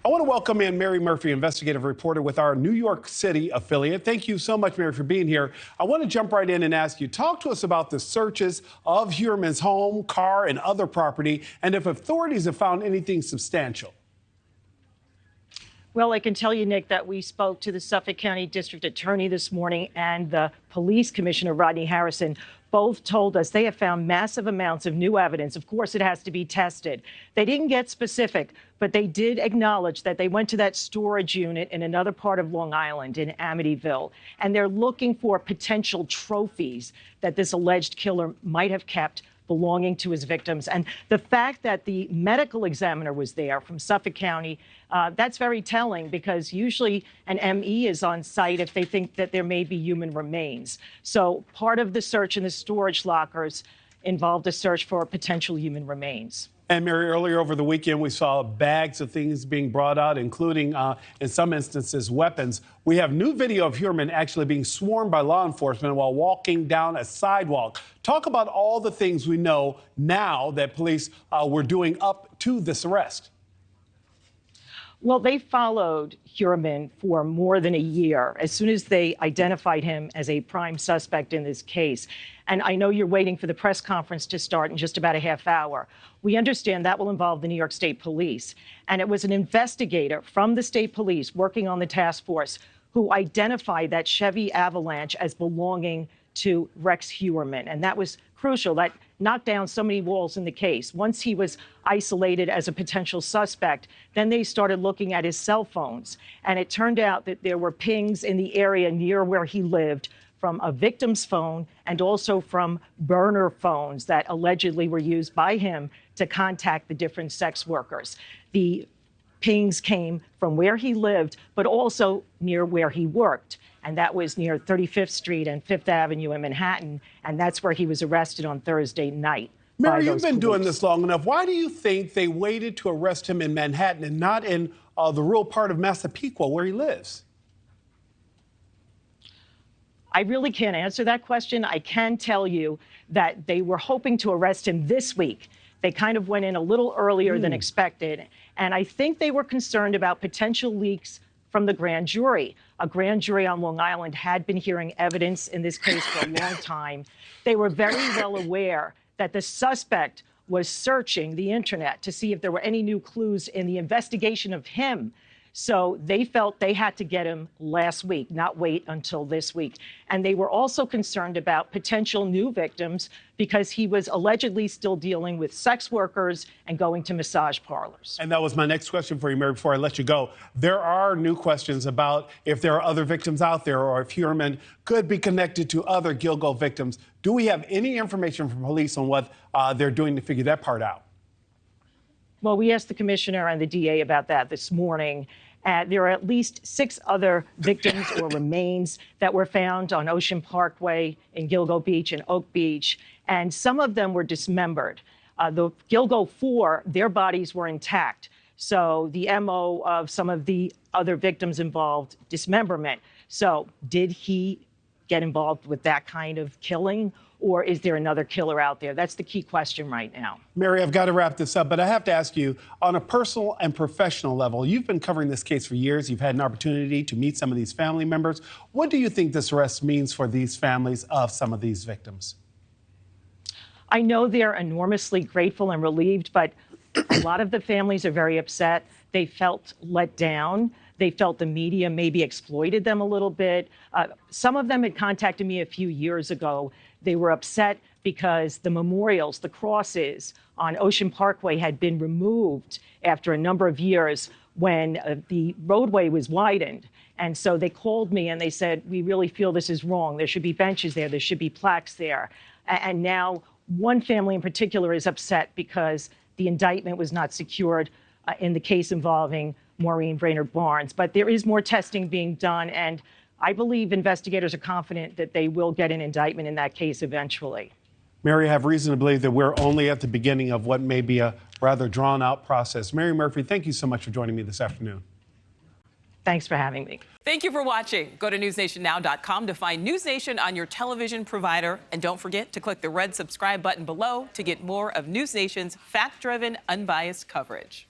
I want to welcome in Mary Murphy, investigative reporter with our New York City affiliate. Thank you so much, Mary, for being here. I want to jump right in and ask you, talk to us about the searches of Heuermann's home, car, and other property, and if authorities have found anything substantial. Well, I can tell you, Nick, that we spoke to the Suffolk County District Attorney this morning and the Police Commissioner, Rodney Harrison. Both told us they have found massive amounts of new evidence. Of course, it has to be tested. They didn't get specific, but they did acknowledge that they went to that storage unit in another part of Long Island in Amityville, and they're looking for potential trophies that this alleged killer might have kept belonging to his victims. And the fact that the medical examiner was there from Suffolk County, that's very telling, because usually an ME is on site if they think that there may be human remains. So part of the search in the storage lockers involved a search for potential human remains. And Mary, earlier over the weekend, we saw bags of things being brought out, including, in some instances, weapons. We have new video of Heuermann actually being swarmed by law enforcement while walking down a sidewalk. Talk about all the things we know now that police were doing up to this arrest. Well, they followed Heuermann for more than a year as soon as they identified him as a prime suspect in this case. And I know you're waiting for the press conference to start in just about a half hour. We understand that will involve the New York State Police. And it was an investigator from the state police working on the task force who identified that Chevy Avalanche as belonging to Rex Heuermann. And that was crucial. That knocked down so many walls in the case. Once he was isolated as a potential suspect, then they started looking at his cell phones. And it turned out that there were pings in the area near where he lived from a victim's phone and also from burner phones that allegedly were used by him to contact the different sex workers. The pings came from where he lived, but also near where he worked. And that was near 35th Street and 5th Avenue in Manhattan. And that's where he was arrested on Thursday night. Mary, you've been doing this long enough. Why do you think they waited to arrest him in Manhattan and not in the rural part of Massapequa where he lives? I really can't answer that question. I can tell you that they were hoping to arrest him this week. They kind of went in a little earlier than expected. And I think they were concerned about potential leaks from the grand jury. A grand jury on Long Island had been hearing evidence in this case for a long time. They were very well aware that the suspect was searching the internet to see if there were any new clues in the investigation of him. So they felt they had to get him last week, not wait until this week. And they were also concerned about potential new victims because he was allegedly still dealing with sex workers and going to massage parlors. And that was my next question for you, Mary, before I let you go. There are new questions about if there are other victims out there or if Heuermann could be connected to other Gilgo victims. Do we have any information from police on what they're doing to figure that part out? Well, we asked the commissioner and the DA about that this morning. There are at least 6 other victims or remains that were found on Ocean Parkway in Gilgo Beach and Oak Beach, and some of them were dismembered. The Gilgo 4, their bodies were intact. So the MO of some of the other victims involved dismemberment. So did he get involved with that kind of killing? Or is there another killer out there? That's the key question right now. Mary, I've got to wrap this up, but I have to ask you, on a personal and professional level, you've been covering this case for years. You've had an opportunity to meet some of these family members. What do you think this arrest means for these families of some of these victims? I know they're enormously grateful and relieved, but a lot of the families are very upset. They felt let down. They felt the media maybe exploited them a little bit. Some of them had contacted me a few years ago. They were upset because the memorials, the crosses on Ocean Parkway had been removed after a number of years when the roadway was widened. And so they called me and they said, we really feel this is wrong. There should be benches there. There should be plaques there. And now one family in particular is upset because the indictment was not secured in the case involving Maureen Brainerd Barnes. But there is more testing being done, and I believe investigators are confident that they will get an indictment in that case eventually. Mary, I have reason to believe that we're only at the beginning of what may be a rather drawn-out process. Mary Murphy, thank you so much for joining me this afternoon. Thanks for having me. Thank you for watching. Go to newsnationnow.com to find News Nation on your television provider. And don't forget to click the red subscribe button below to get more of News Nation's fact-driven, unbiased coverage.